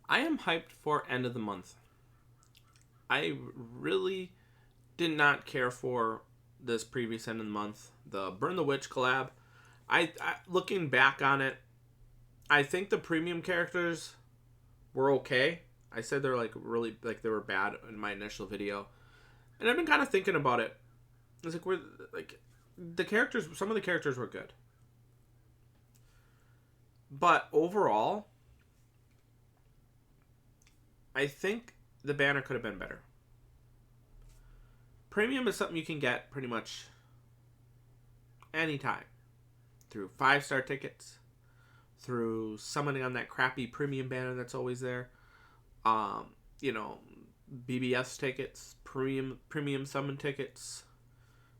I am hyped for end of the month. I really did not care for this previous end of the month, the Burn the Witch collab. I looking back on it, I think the premium characters were okay. I said they're like really like they were bad in my initial video, and I've been kind of thinking about it. It's like we're like the characters. Some of the characters were good, but overall, I think the banner could have been better. Premium is something you can get pretty much anytime through 5-star tickets, through summoning on that crappy premium banner that's always there. You know, BBS tickets, premium summon tickets,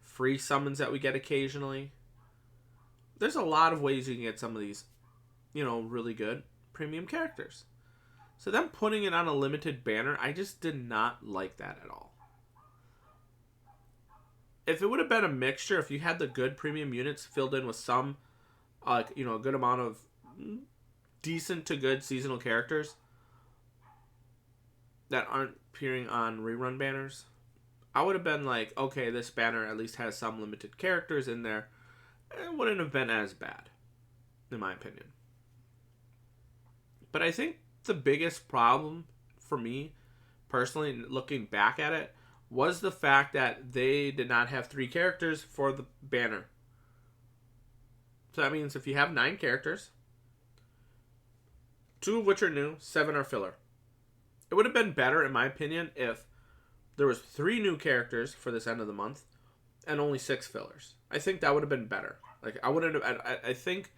free summons that we get occasionally. There's a lot of ways you can get some of these, really good premium characters. So them putting it on a limited banner, I just did not like that at all. If it would have been a mixture, if you had the good premium units filled in with some, a good amount of decent to good seasonal characters that aren't appearing on rerun banners, I would have been like, okay, this banner at least has some limited characters in there. It wouldn't have been as bad, in my opinion. But I think the biggest problem for me, personally, looking back at it, was the fact that they did not have 3 characters for the banner. So that means if you have 9 characters, 2 of which are new, 7 are filler. It would have been better, in my opinion, if there was 3 new characters for this end of the month and only 6 fillers. I think that would have been better. Like I wouldn't have. I think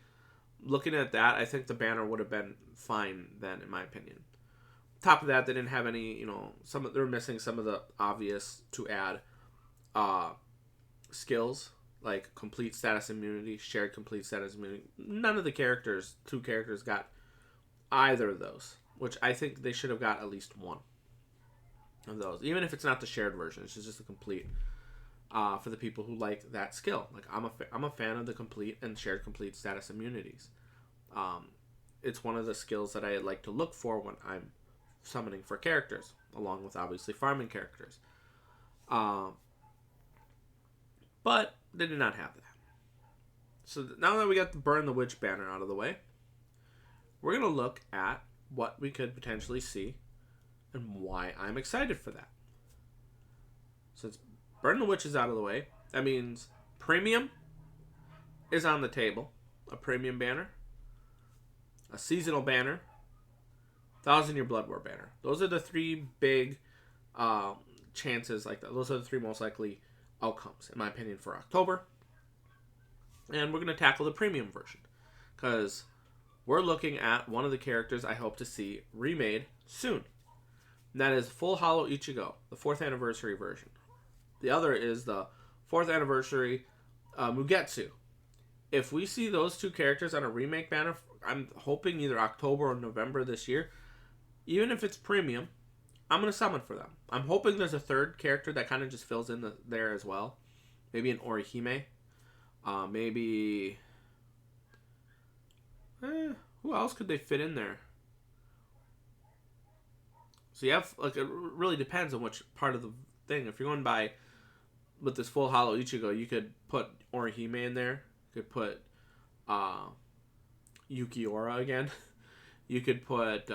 looking at that, I think the banner would have been fine then, in my opinion. Top of that, they didn't have any, they were missing some of the obvious to add skills, like complete status immunity, shared complete status immunity. None of the 2 characters got either of those, which I think they should have got at least one of those. Even if it's not the shared version, it's just a complete, for the people who like that skill. Like I'm a fan of the complete and shared complete status immunities. It's one of the skills that I like to look for when I'm summoning for characters, along with obviously farming characters. But they did not have that. So now that we got the Burn the Witch banner out of the way, we're going to look at what we could potentially see and why I'm excited for that. Since Burn the Witch is out of the way, that means premium is on the table. A premium banner, a seasonal banner, 1,000-year Blood War banner. Those are the 3 big chances. Those are the 3 most likely outcomes, in my opinion, for October. And we're going to tackle the premium version, because we're looking at one of the characters I hope to see remade soon. And that is Full Hollow Ichigo, the 4th anniversary version. The other is the 4th anniversary Mugetsu. If we see those 2 characters on a remake banner, I'm hoping either October or November this year. Even if it's premium, I'm going to summon for them. I'm hoping there's a 3rd character that kind of just fills in there as well. Maybe an Orihime. Maybe... who else could they fit in there? So you have, it really depends on which part of the thing. If you're going by, with this Full Hollow Ichigo, you could put Orihime in there. You could put Yukiora again. You could put...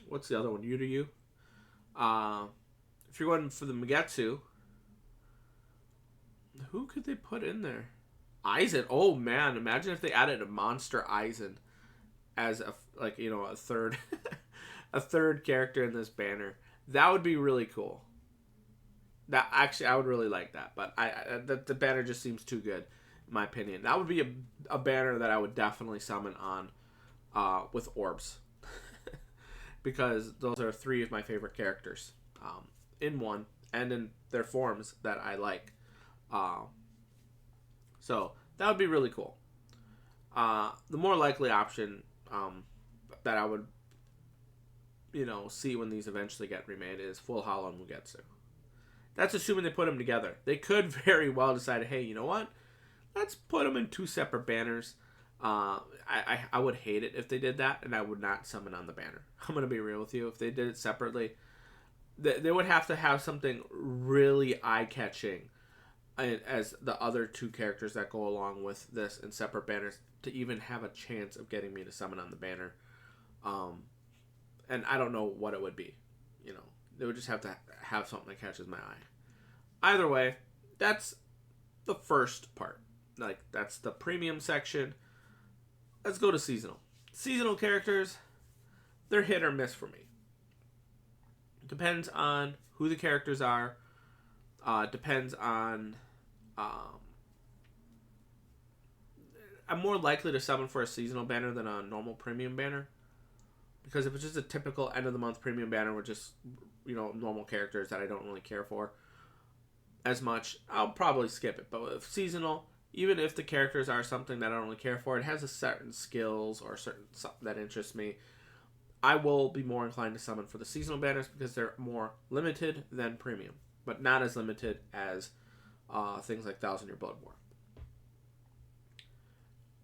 what's the other one? Yuryu. If you're going for the Mugetsu, who could they put in there? Aizen. Oh man, imagine if they added a monster Aizen as a third a third character in this banner. That would be really cool. That actually, I would really like that. But the banner just seems too good, in my opinion. That would be a banner that I would definitely summon on with orbs. Because those are 3 of my favorite characters in one and in their forms that I like. So that would be really cool. The more likely option that I would see when these eventually get remade is Full Hollow Mugetsu. That's assuming they put them together. They could very well decide, hey, you know what? Let's put them in 2 separate banners. I would hate it if they did that, and I would not summon on the banner. I'm gonna be real with you. If they did it separately, they would have to have something really eye-catching as the other two characters that go along with this in separate banners to even have a chance of getting me to summon on the banner. And I don't know what it would be. You know, they would just have to have something that catches my eye. Either way, that's the first part. Like, that's the premium section. Let's go to seasonal. Seasonal characters, they're hit or miss for me. Depends on who the characters are. Depends on... I'm more likely to summon for a seasonal banner than a normal premium banner. Because if it's just a typical end of the month premium banner with just, you know, normal characters that I don't really care for as much, I'll probably skip it. But with seasonal, even if the characters are something that I don't really care for, it has a certain skills or certain something that interests me, I will be more inclined to summon for the seasonal banners because they're more limited than premium, but not as limited as things like 1,000 Year Blood War.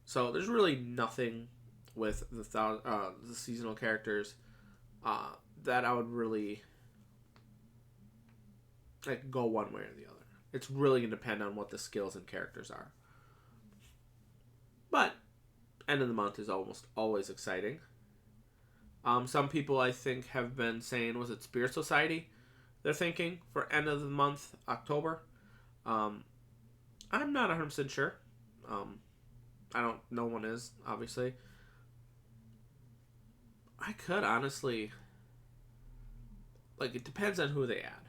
So there's really nothing with the seasonal characters that I would really like go one way or the other. It's really going to depend on what the skills and characters are. But end of the month is almost always exciting. Some people, I think, have been saying, was it Spirit Society? They're thinking for end of the month, October. I'm not 100% sure. I don't. No one is, obviously. I could honestly, like, it depends on who they add.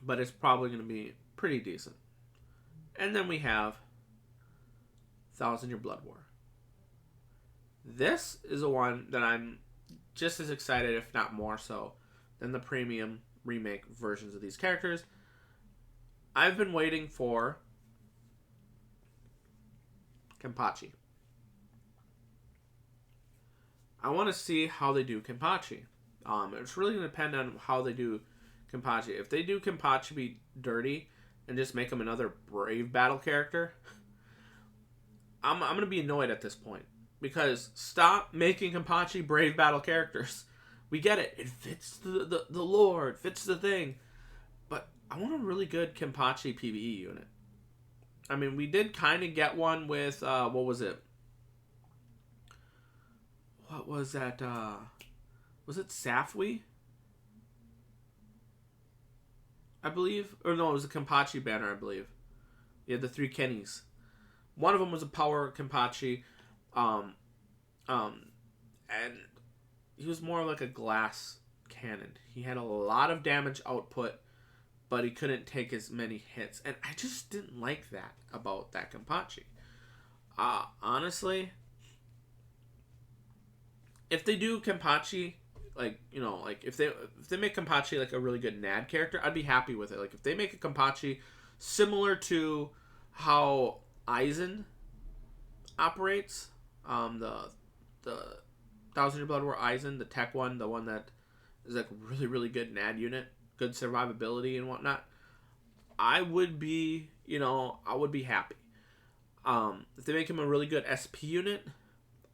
But it's probably going to be pretty decent. And then we have 1,000 Year Blood War. This is a one that I'm just as excited, if not more so, than the premium remake versions of these characters. I've been waiting for Kenpachi. I want to see how they do Kenpachi. It's really going to depend on how they do Kenpachi. If they do Kenpachi be dirty and just make him another brave battle character, I'm going to be annoyed at this point. Because stop making Kenpachi brave battle characters. We get it. It fits the lore. It fits the thing. But I want a really good Kenpachi PvE unit. I mean, we did kind of get one with, what was it? What was that? Was it Safwi? I believe. Or no, it was a Kenpachi banner, I believe. You had the 3 Kennys. One of them was a power Kenpachi. And he was more like a glass cannon. He had a lot of damage output, but he couldn't take as many hits. And I just didn't like that about that Kenpachi. Honestly, if they do Kenpachi, like, you know, like if they make Kenpachi like a really good NAD character, I'd be happy with it. Like if they make a Kenpachi similar to how Aizen operates, the 1,000 Year Blood War Aizen, the tech one, the one that is like really, really good NAD unit, good survivability and whatnot, I would be, you know, I would be happy. If they make him a really good SP unit,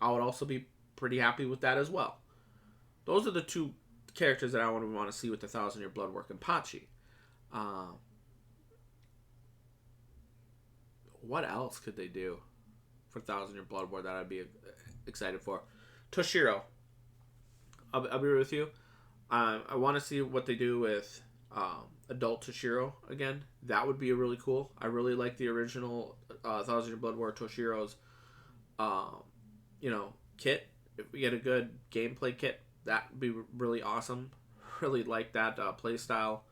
I would also be pretty happy with that as well. Those are the two characters that I would want to see with the 1,000 Year Blood War Kenpachi. What else could they do for 1,000 Year Blood War that I'd be excited for? Toshiro. I'll be with you. I want to see what they do with adult Toshiro again. That would be really cool. I really like the original 1,000 Year Blood War Toshiro's you know, kit. If we get a good gameplay kit, that would be really awesome. Really like that play style.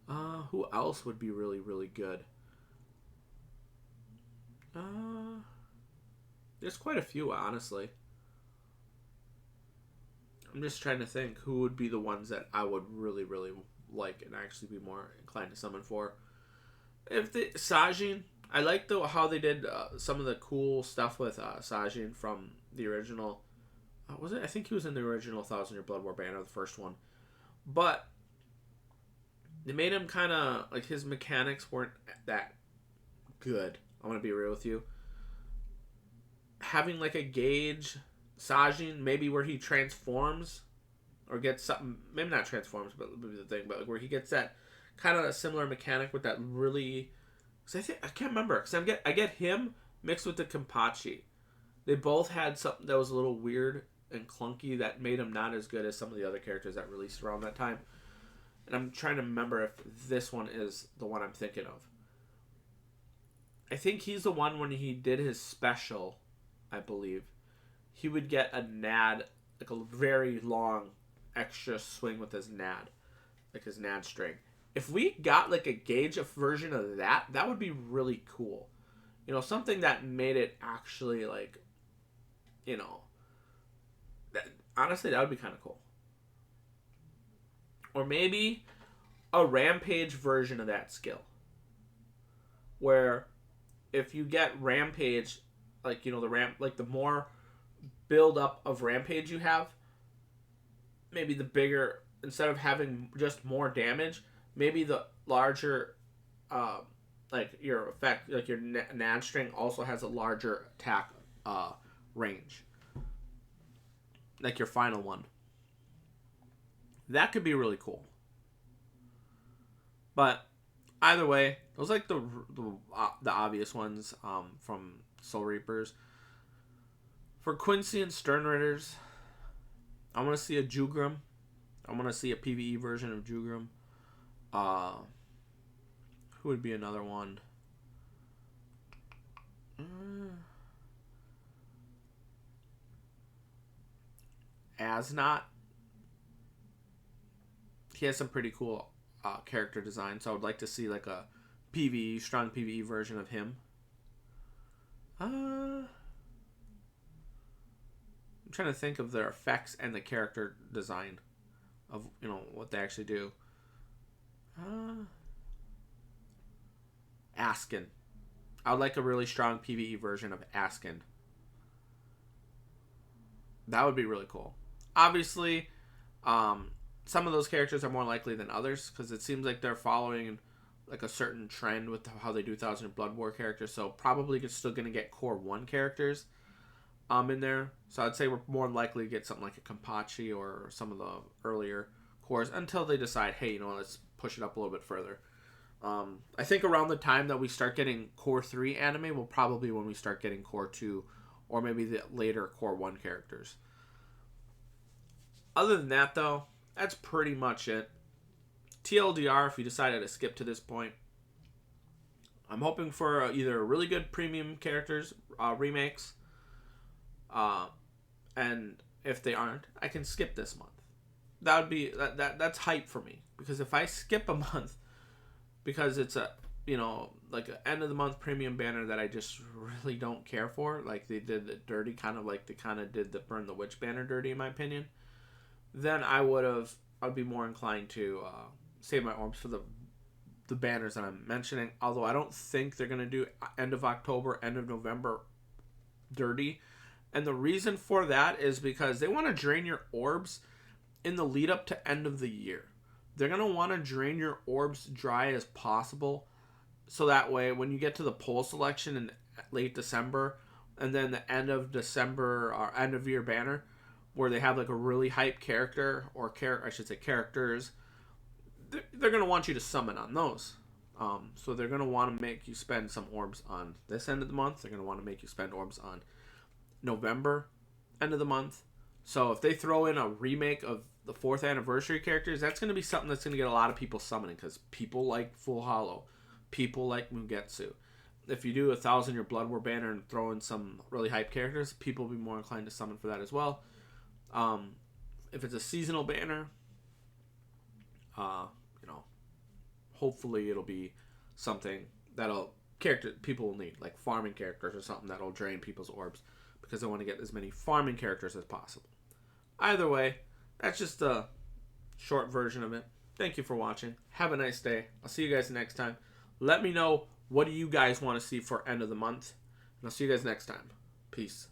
Who else would be really, really good? There's quite a few, honestly. I'm just trying to think who would be the ones that I would really, really like and actually be more inclined to summon for. If the Sajin, I like how they did some of the cool stuff with Sajin from the original. Was it? I think he was in the original 1,000 Year Blood War banner, the first one. But they made him kind of like his mechanics weren't that good. I'm gonna be real with you. Having like a Gauge Sajin, maybe where he transforms or gets something, maybe not transforms, but the thing, but where he gets that kind of a similar mechanic with that really. Cause I can't remember. Cause I get him mixed with the Kenpachi. They both had something that was a little weird and clunky that made him not as good as some of the other characters that released around that time. And I'm trying to remember if this one is the one I'm thinking of. I think he's the one when he did his special, I believe. He would get a nad, like a very long extra swing with his nad. Like his nad string. If we got like a Gauge version of that, that would be really cool. You know, something that made it actually like, you know, honestly, that would be kind of cool. Or maybe a Rampage version of that skill. Where if you get Rampage, like, you know, the more build up of Rampage you have, maybe the bigger, instead of having just more damage, maybe the larger, like your effect, like your nad string also has a larger attack range. Like your final one. That could be really cool. But either way, those like the obvious ones from Soul Reapers. For Quincy and Stern Ritters, I want to see a Jugram. I want to see a PvE version of Jugram. Who would be another one? Asnot. He has some pretty cool character design, so I would like to see like a PvE, strong PvE version of him. I'm trying to think of their effects and the character design of, you know, what they actually do. Askin. I would like a really strong PvE version of Askin. That would be really cool. Obviously, some of those characters are more likely than others because it seems like they're following like a certain trend with how they do Thousand Blood War characters. So probably still going to get Core 1 characters in there. So I'd say we're more likely to get something like a Kenpachi or some of the earlier cores until they decide, hey, you know, let's push it up a little bit further. I think around the time that we start getting Core 3 anime will probably when we start getting Core 2 or maybe the later Core 1 characters. Other than that, though, that's pretty much it. TLDR, if you decided to skip to this point, I'm hoping for either really good premium characters, remakes, and if they aren't, I can skip this month. That would be that's hype for me, because if I skip a month because it's a, you know, like an end of the month premium banner that I just really don't care for, like they did the dirty, kind of like they kind of did the Burn the Witch banner dirty in my opinion, then I'd be more inclined to save my orbs for the banners that I'm mentioning. Although I don't think they're gonna do end of October, end of November dirty, and the reason for that is because they want to drain your orbs in the lead up to end of the year. They're gonna want to drain your orbs dry as possible, so that way when you get to the poll selection in late December, and then the end of December or end of year banner, where they have like a really hyped character or characters, they're going to want you to summon on those. So they're going to want to make you spend some orbs on this end of the month. They're going to want to make you spend orbs on November end of the month. So if they throw in a remake of the 4th anniversary characters, that's going to be something that's going to get a lot of people summoning, because people like Full Hollow. People like Mugetsu. If you do 1,000 your Blood War banner and throw in some really hyped characters, people will be more inclined to summon for that as well. If it's a seasonal banner, you know, hopefully it'll be something that'll people will need, like farming characters or something that'll drain people's orbs, because they want to get as many farming characters as possible. Either way, that's just a short version of it. Thank you for watching. Have a nice day. I'll see you guys next time. Let me know what do you guys want to see for end of the month, and I'll see you guys next time. Peace.